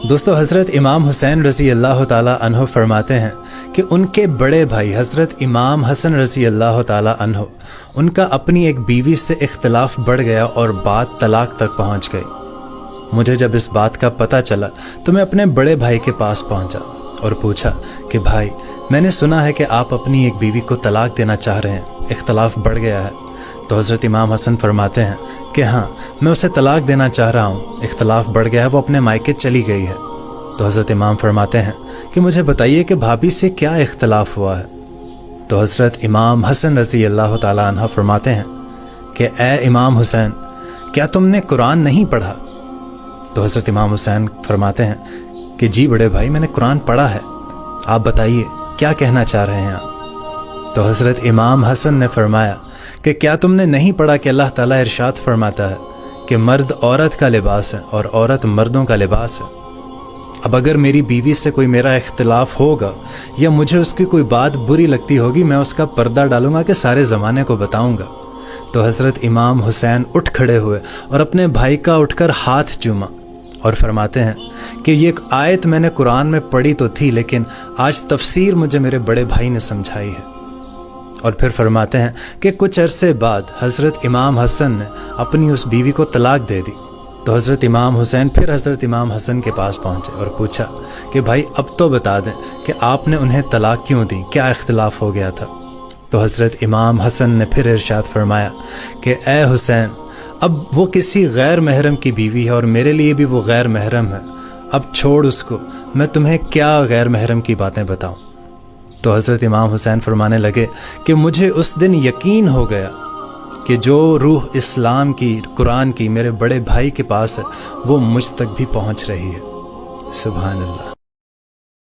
दोस्तों, हज़रत इमाम हुसैन रज़ी अल्लाह ताला अन्हो फरमाते हैं कि उनके बड़े भाई हज़रत इमाम हसन रज़ी अल्लाह ताला अन्हो, उनका अपनी एक बीवी से इख्तिलाफ बढ़ गया और बात तलाक तक पहुंच गई। मुझे जब इस बात का पता चला तो मैं अपने बड़े भाई के पास पहुंचा और पूछा कि भाई, मैंने सुना है कि आप अपनी एक बीवी को तलाक देना चाह रहे हैं, इख्तिलाफ बढ़ गया है। तो हज़रत इमाम हसन फरमाते हैं कि हाँ, मैं उसे तलाक देना चाह रहा हूँ, इख्तिलाफ बढ़ गया है, वो अपने मायके चली गई है। तो हज़रत इमाम फरमाते हैं कि मुझे बताइए कि भाभी से क्या इख्तिलाफ हुआ है। तो हज़रत इमाम हसन रज़ी अल्लाह ताला अन्हा फरमाते हैं कि ए इमाम हुसैन, क्या तुमने कुरान नहीं पढ़ा? तो हज़रत इमाम हुसैन फरमाते हैं कि जी बड़े भाई, मैंने कुरान पढ़ा है, आप बताइए क्या कहना चाह रहे हैं आप? तो हज़रत इमाम हसन ने फरमाया कि क्या तुमने नहीं पढ़ा कि अल्लाह ताला इरशाद फरमाता है कि मर्द औरत का लिबास है और औरत मर्दों का लिबास है। अब अगर मेरी बीवी से कोई मेरा इख्तिलाफ होगा या मुझे उसकी कोई बात बुरी लगती होगी, मैं उसका पर्दा डालूंगा कि सारे ज़माने को बताऊंगा। तो हज़रत इमाम हुसैन उठ खड़े हुए और अपने भाई का उठकर हाथ चूमा और फरमाते हैं कि ये एक आयत मैंने कुरान में पढ़ी तो थी, लेकिन आज तफसीर मुझे मेरे बड़े भाई ने समझाई है। और फिर फरमाते हैं कि कुछ अरसे बाद हज़रत इमाम हसन ने अपनी उस बीवी को तलाक दे दी। तो हज़रत इमाम हुसैन फिर हज़रत इमाम हसन के पास पहुँचे और पूछा कि भाई, अब तो बता दें कि आपने उन्हें तलाक क्यों दी, क्या इख्तिलाफ हो गया था? तो हज़रत इमाम हसन ने फिर इरशाद फरमाया कि ए हुसैन, अब वो किसी गैर महरम की बीवी है और मेरे लिए भी वो गैर महरम है, अब छोड़ उसको, मैं तुम्हें क्या गैर महरम की बातें बताऊं? तो हज़रत इमाम हुसैन फरमाने लगे कि मुझे उस दिन यकीन हो गया कि जो रूह इस्लाम की, कुरान की मेरे बड़े भाई के पास है, वो मुझ तक भी पहुंच रही है। सुभान अल्लाह।